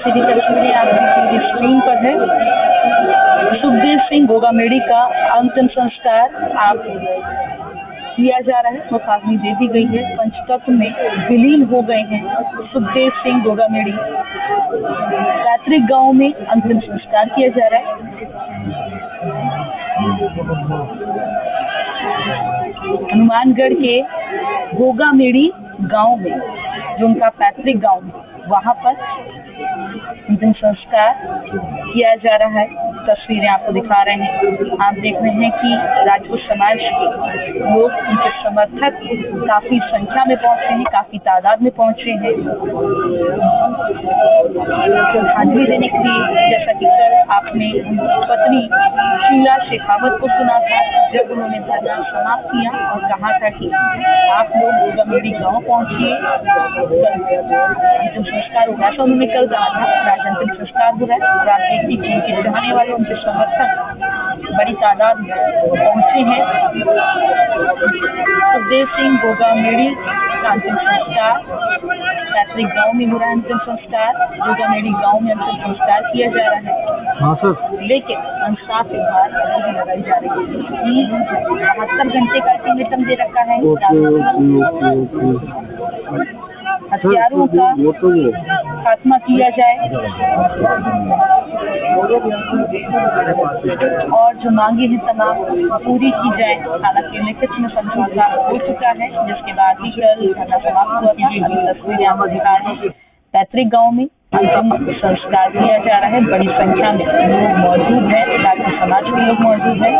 से भी तस्वीरें आपकी स्क्रीन पर है। सुखदेव सिंह गोगामेड़ी का अंतिम संस्कार आप किया जा रहा है। मुखाग्नि दे दी गई है। पंचतत्व में विलीन हो गए हैं सुखदेव सिंह गोगामेड़ी। पैतृक गांव में अंतिम संस्कार किया जा रहा है। हनुमानगढ़ के गोगामेड़ी गांव में, जो उनका पैतृक गांव है, वहां पर अंतिम संस्कार किया जा रहा है। तस्वीरें आपको दिखा रहे हैं। आप देख रहे हैं कि राजपूत समाज के लोग, उनके समर्थक काफी संख्या में पहुंचे हैं, काफी तादाद में पहुंचे हैं श्रद्धांजलि देने के लिए। जैसा कि कल आपने पत्नी शीला शेखावत को सुना था, जब उन्होंने धरना समाप्त किया और कहा था कि आप लोग गोगामेड़ी गांव पहुंचिए, अंतिम संस्कार होगा। ऐसा उन्होंने कल कहा था। आज अंतिम संस्कार हो रहा है और आप देखिए कि उनके चाहने वाले, उनके समर्थक बड़ी तादाद में पहुंचे हैं। सुखदेव सिंह गोगामेड़ी का अंतिम संस्कार पैतृक गांव में हो रहा है। अंतिम संस्कार गोगामेड़ी गांव में अंतिम संस्कार किया जा रहा है। हाँ सर। लेकिन इंसाफ विभाग अभी लगाई जा रही है। 72 घंटे का अल्टीमेटम दे रखा है। हथियारों का खात्मा किया जाए और जो मांगे हैं तमाम पूरी की जाए। हालांकि लिखित में समझौता हो चुका है, जिसके बाद ही कल धरना समाप्त हुआ था। अभी तस्वीरें आप दिखा रहे हैं। पैतृक गांव में अंतिम संस्कार किया जा रहा है। बड़ी संख्या में लोग मौजूद हैं, राजपूत समाज के लोग मौजूद हैं।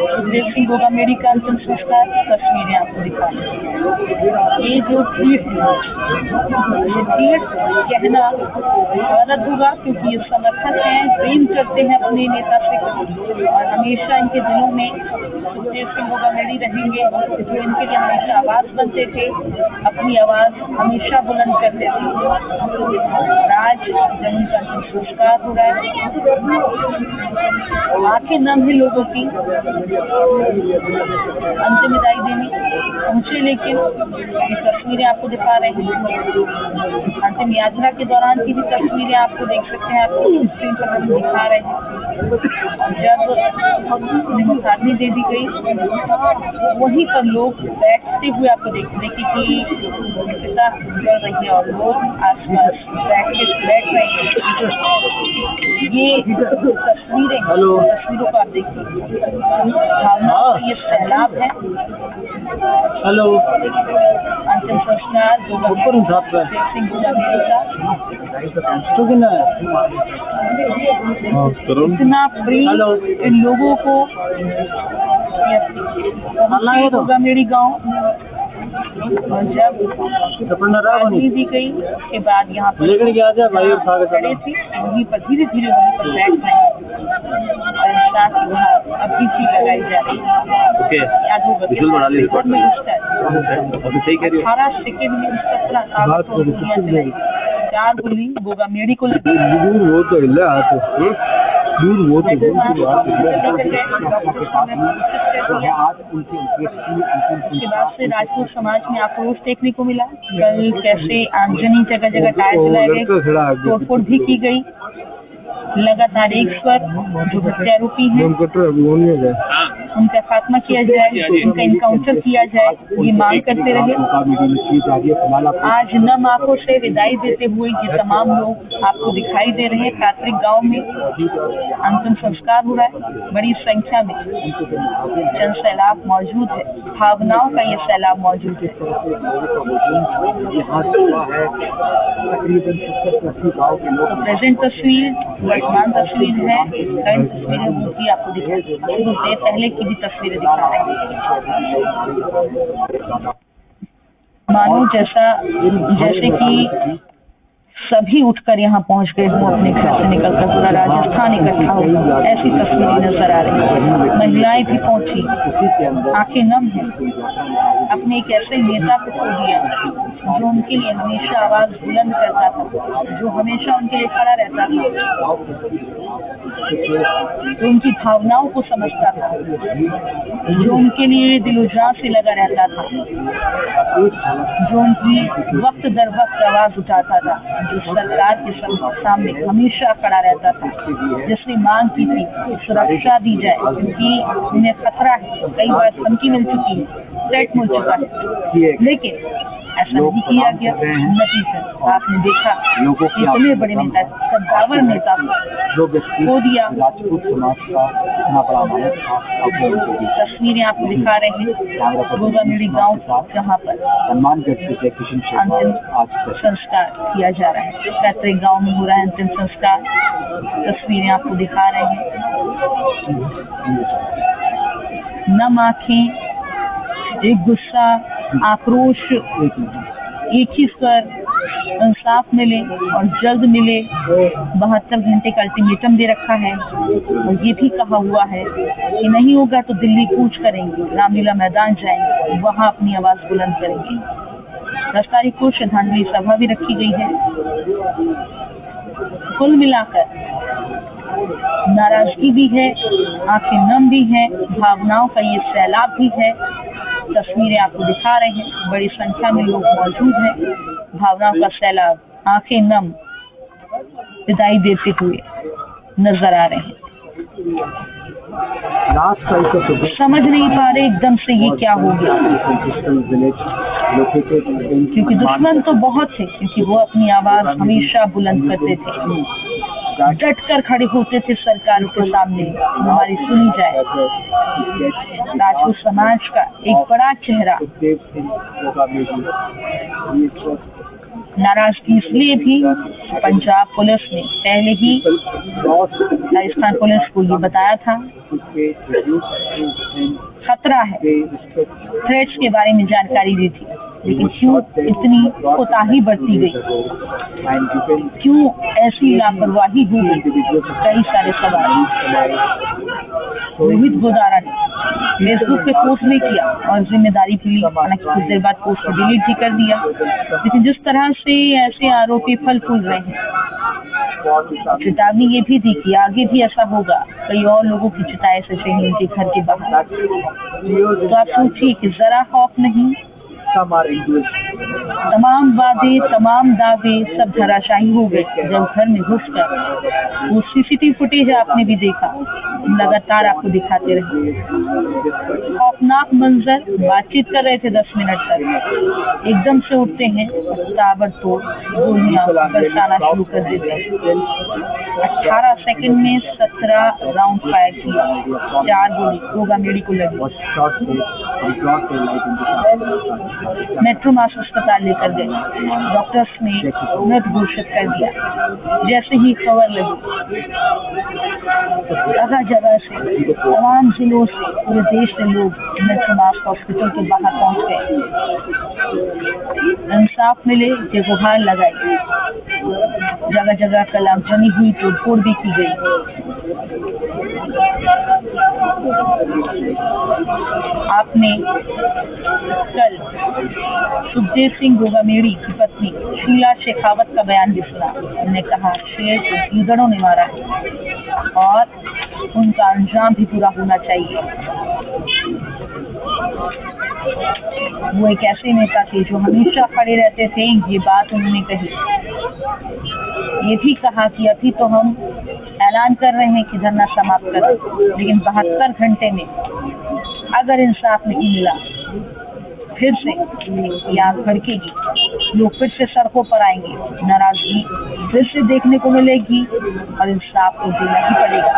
सुखदेव सिंह गोगामेड़ी का अंतिम संस्कार तस्वीरें आपको दिखा रहे हैं। ये जो पीठ कहना गलत होगा, क्योंकि ये समर्थक हैं, प्रेम करते हैं अपने नेता से और हमेशा इनके दिलों में सुखदेव सिंह गोगामेड़ी रहेंगे, जो इनके लिए हमेशा आवाज बनते थे, अपनी आवाज हमेशा बुलंद करते थे। आज जब उनका अंतिम संस्कार हो रहा है, आंखें नम है लोगों की। अंतिम विदाई देने पहुंचे, लेकिन ये तस्वीरें आपको दिखा रहे हैं। अंतिम यात्रा के दौरान की भी तस्वीरें आपको देख सकते हैं, आपको स्क्रीन पर हम दिखा रहे हैं। जब मुखाग्नि दे दी गई, वहीं पर लोग बैठते हुए आपको देखिए कि पिता कर रही है और लोग आसपास बैठ रहे हैं। ये तस्वीरें, तस्वीरों को आप देखिए, भावनाओं का ये सैलाब है। हेलो, अंतिम संस्कार सिंह गोगामेड़ी का इतना प्रेम इन लोगों को गोगामेड़ी गांव। और जब दी गई के बाद यहाँ पर खड़े थे, वहीं पर धीरे धीरे वहीं पर बैठ रहे हैं और इंसाफ विभाग अभी भी लगाई जा रही है। याद होगा 18 सेकेंड में 17 4 गोली गोगामेड़ी को लगी। उसके बाद से राजपूत समाज में आक्रोश देखने को मिला। कल कैसे आगजनी, जगह जगह टायर जलाए गए, तोड़फोड़ भी की गई। लगातार एक स्वर, जो हत्यारोपी हैं उनका खात्मा किया जाए, उनका इनकाउंटर किया जाए, ये मांग करते रहे। आज नम आंखों से विदाई देते हुए ये तमाम लोग आपको दिखाई दे रहे हैं। पैतृक गांव में अंतिम संस्कार हो रहा है। बड़ी संख्या में जन सैलाब मौजूद है, भावनाओं का ये सैलाब मौजूद है। तो प्रेजेंट तस्वीर, वर्तमान तस्वीर है, करंट तस्वीरें होती आपको दिखाई शुरू से पहले की भी तस्वीरें दिखा रहे हैं। मानो जैसे कि सभी उठकर यहाँ पहुँच गए हों, अपने घर से निकलकर पूरा राजस्थान इकट्ठा हो, ऐसी तस्वीरें नजर आ रही हैं। महिलाएं भी पहुंची, आंखें नम हैं, अपने एक ऐसे नेता को खो दिया जो उनके लिए हमेशा आवाज बुलंद करता था, जो हमेशा उनके लिए खड़ा रहता था। तो उनकी भावनाओं को समझता था, जो उनके लिए दिलो जान से लगा रहता था, जो उनकी वक्त दर वक्त आवाज उठाता था, जो सरकार के सामने हमेशा खड़ा रहता था, जिसने मांग की थी सुरक्षा दी जाए क्योंकि उन्हें खतरा है, कई बार धमकी मिल चुकी है, थ्रेट मिल चुका है, लेकिन ऐसा नहीं किया गया। नतीजा आपने देखा, इतने बड़े नेता, कद्दावर नेता को दिया। राजपूत समाज का इतना बड़ा नायक था। तस्वीरें आपको दिखा रहे हैं गोगामेड़ी गांव जहाँ पर सम्मान करते थे किशन शर्मा अंतिम संस्कार किया जा रहा है। पैतृक गांव में हो रहा है अंतिम संस्कार। तस्वीरें आपको दिखा रहे हैं। नम आंखें, एक गुस्सा, आक्रोश, एक ही स्वर, इंसाफ मिले और जल्द मिले। 72 घंटे का अल्टीमेटम दे रखा है और ये भी कहा हुआ है कि नहीं होगा तो दिल्ली कूच करेंगे, रामलीला मैदान जाएंगे, वहां अपनी आवाज बुलंद करेंगे। 10 तारीख को श्रद्धांजलि सभा भी रखी गई है। कुल मिलाकर नाराजगी भी है, आंखें नम भी है, भावनाओं का ये सैलाब भी है। तस्वीरें आपको दिखा रहे हैं, बड़ी संख्या में लोग मौजूद हैं। भावनाओं का सैलाब, आंखें नम, विदाई देते हुए नजर आ रहे हैं। समझ नहीं पा रहे एकदम से ये क्या हो गया, क्योंकि दुश्मन तो बहुत थे, क्योंकि वो अपनी आवाज हमेशा बुलंद करते थे, डट कर खड़े होते थे सरकार के सामने, हमारी सुनी जाए। राजपूत समाज का एक बड़ा चेहरा। नाराजगी इसलिए भी पंजाब पुलिस ने पहले ही राजस्थान पुलिस को ये बताया था खतरा है, थ्रेट्स के बारे में जानकारी दी थी, लेकिन क्यों इतनी कोताही बरती गई, क्यों ऐसी लापरवाही हुई, कई सारे सवाल। रोहित गोदारा ने फेसबुक पे पोस्ट भी किया और जिम्मेदारी भी ली, हालांकि कुछ देर बाद पोस्ट को डिलीट भी कर दिया। लेकिन जिस तरह से ऐसे आरोपी फल फूल रहे हैं, चेतावनी ये भी दी कि आगे भी ऐसा होगा, कई और लोगों की चिताएं से चाहिए इनके घर के बाहर। तो आप सोचिए कि जरा खौफ नहीं, तमाम वादे, तमाम दावे सब धराशायी हो गए जब घर में घुसकर वो सीसीटीवी फुटेज आपने भी देखा, लगातार आपको दिखाते रहे। खौफनाक मंजर, बातचीत कर रहे थे 10 मिनट तक, एकदम से उठते हैं, ताबड़तोड़ गोलियां बरसाना शुरू कर देते हैं। 18 सेकंड में 17 राउंड फायर किया, 4 गोली गोगामेड़ी को लगी। मेट्रो मास अस्पताल लेकर गए, डॉक्टर्स ने मृत घोषित कर दिया। जैसे ही खबर लगी, जगह जगह से, तमाम जिलों से, पूरे देश से लोग मेट्रो मास हॉस्पिटल के बाहर पहुंच गए, इंसाफ मिले ये गुहार लगाई। जगह जगह कलामजनी हुई, तोड़फोड़ भी की गई। आपने कल सुखदेव सिंह गोगामेड़ी की पत्नी शीला शेखावत का बयान भी सुना। उन्होंने कहा शेर को गीदड़ों ने मारा और उनका अंजाम भी पूरा होना चाहिए। वो एक ऐसे नेता थे जो हमेशा खड़े रहते थे। ये बात उन्होंने कही, ये भी कहा कि अभी तो हम ऐलान कर रहे हैं कि धरना समाप्त करें, लेकिन 72 घंटे में अगर इंसाफ नहीं मिला फिर से ये आग भड़केगी, लोग फिर से सड़कों पर आएंगे, नाराजगी फिर से देखने को मिलेगी और इंसाफ को देना ही पड़ेगा।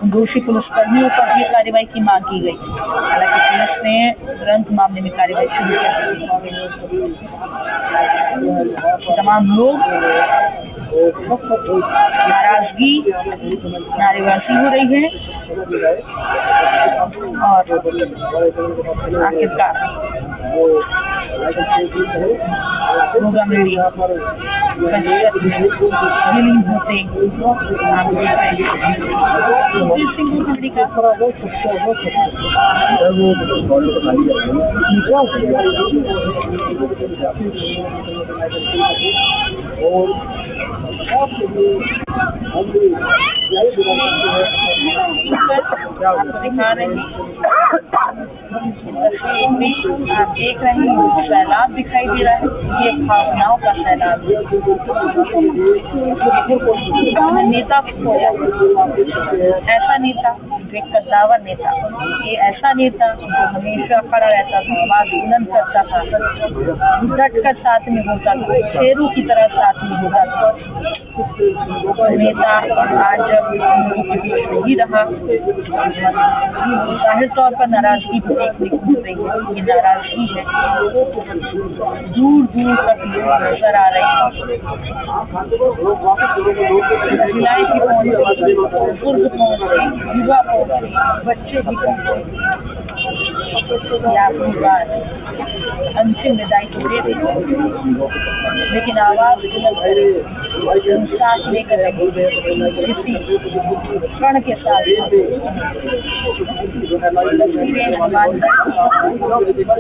दोषी पुलिसकर्मियों पर भी कार्रवाई की मांग की गई। हालांकि पुलिस ने तुरंत मामले में कार्रवाई शुरू कर दी। तमाम लोग नाराजगी, नारेबाजी हो रही है और आखिरकार गोगामेड़ी विलीन होते आप देख रहे हैं। सुखदेव सिंह गोगामेड़ी का आपको दिखा रहे हैं तस्वीरों में आप देख रहे हैं सैलाब दिखाई दे रहा है। ये भावनाओं का सैलाब है। नेता को ऐसा नेता जो एक कद्दावर नेता, ये ऐसा नेता जो हमेशा खड़ा रहता था, आवाज बुलंद करता था, डट कर साथ में होता था, शेरों की तरह साथ में होता था। नेता आज जब लोगों के बीच नहीं रहा, जाहिर तौर पर नाराजगी भी देखने को मिल रही है। ये नाराजगी है, दूर दूर तक लोग नजर आ रहे हैं। महिलाएं भी पहुंच रही, बुजुर्ग पहुंच रहे, युवा पहुंच रहे, बच्चे भी पहुंच रहे। अपनी बात अंतिम विदाई को दे रही, लेकिन आवाज बुलंद करे, सांस लेकर किसी क्षण के साथ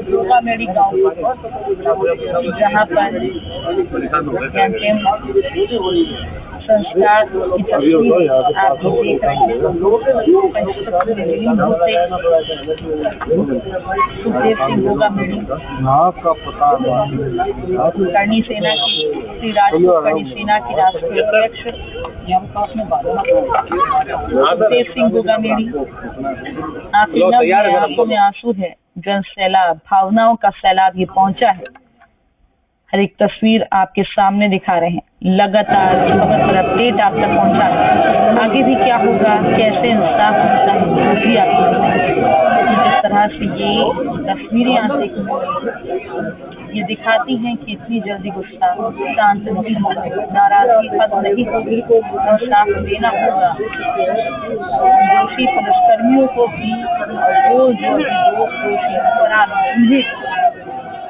गोगामेड़ी गाँव जहाँ पर अंतिम संस्कार की तस्वीर आप लोग देख रहे हैं। सुखदेव सिंह गोगामेड़ी करणी सेना की श्री राजपूत करणी सेना की राष्ट्रीय अध्यक्ष सुखदेव सिंह गोगामेड़ी, आंखों में आंसू है। जन सैलाब, भावनाओं का सैलाब ये पहुंचा है। हर एक तस्वीर आपके सामने दिखा रहे हैं। लगातार खबर पर अपडेट आप तक पहुंचा है। आगे भी क्या होगा, कैसे इंसाफ होता है, वो भी आपको जिस तरह से ये तस्वीरें आप देखने ये दिखाती हैं कि इतनी जल्दी गुस्सा शांत नहीं होगा, नाराजगी खत्म नहीं होगी, इंसाफ देना होगा। दोषी पुलिसकर्मियों को भी और जो दोषी अपराध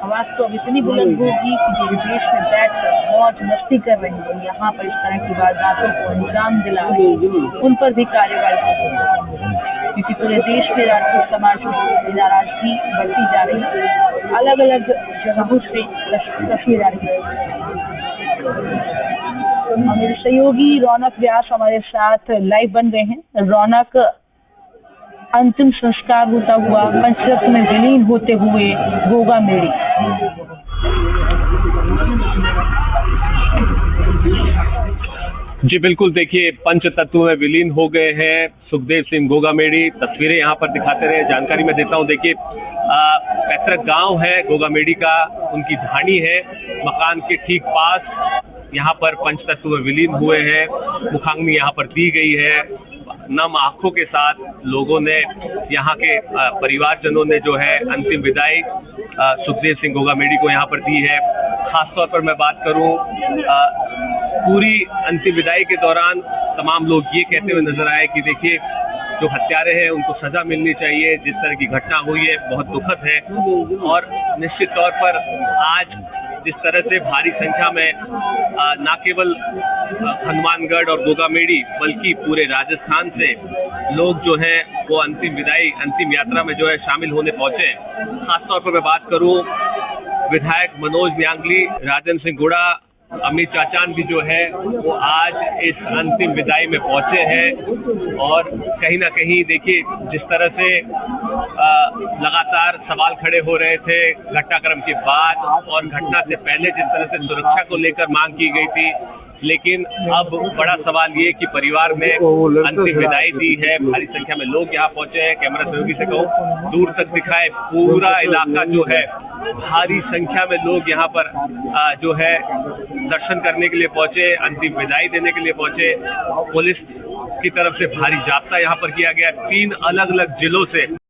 आवाज तो अब इतनी बुलंद होगी कि जो विदेश में बैठकर मौज मस्ती कर रहे हैं, यहाँ पर इस तरह की वारदातों को अंजाम दिला रहे हैं, उन पर भी कार्रवाई होगी। क्योंकि पूरे देश में राजपूत समाज में नाराजगी बढ़ती जा रही है। अलग अलग जगहों से तस्वीर आ रही है। हमारे सहयोगी रौनक व्यास हमारे साथ लाइव बन गए हैं। रौनक, अंतिम संस्कार होता हुआ पंचरत्न में विलीन होते हुए गोगामेड़ी, जी बिल्कुल, देखिए पंच तत्व में विलीन हो गए हैं सुखदेव सिंह गोगामेड़ी। तस्वीरें यहाँ पर दिखाते रहे, जानकारी मैं देता हूँ। देखिए पैतृक गांव है गोगामेड़ी का, उनकी ढाणी है, मकान के ठीक पास यहाँ पर पंच तत्व में विलीन हुए हैं। मुखाग्नि यहाँ पर दी गई है। नम आंखों के साथ लोगों ने, यहाँ के परिवारजनों ने जो है अंतिम विदाई सुखदेव सिंह गोगामेड़ी को यहाँ पर दी है। खासतौर पर मैं बात करूँ, पूरी अंतिम विदाई के दौरान तमाम लोग ये कहते हुए नजर आए कि देखिए जो हत्यारे हैं उनको सजा मिलनी चाहिए। जिस तरह की घटना हुई है बहुत दुखद है, और निश्चित तौर पर आज जिस तरह से भारी संख्या में न केवल हनुमानगढ़ और गोगामेड़ी बल्कि पूरे राजस्थान से लोग जो हैं वो अंतिम विदाई, अंतिम यात्रा में जो है शामिल होने पहुंचे। खासतौर पर मैं बात करूं, विधायक मनोज न्यांगली, राजेंद्र सिंह गुड़ा, अमित चाचान भी जो है वो आज इस अंतिम विदाई में पहुंचे हैं। और कहीं ना कहीं देखिए जिस तरह से लगातार सवाल खड़े हो रहे थे घटनाक्रम के बाद और घटना से पहले, जिस तरह से सुरक्षा को लेकर मांग की गई थी, लेकिन अब बड़ा सवाल ये कि परिवार ने अंतिम विदाई दी है। भारी संख्या में लोग यहाँ पहुंचे हैं। कैमरा सहयोगी से कहूँ दूर तक दिखाए, पूरा इलाका जो है भारी संख्या में लोग यहाँ पर जो है दर्शन करने के लिए पहुंचे, अंतिम विदाई देने के लिए पहुंचे। पुलिस की तरफ से भारी जाब्ता यहाँ पर किया गया। 3 अलग अलग जिलों से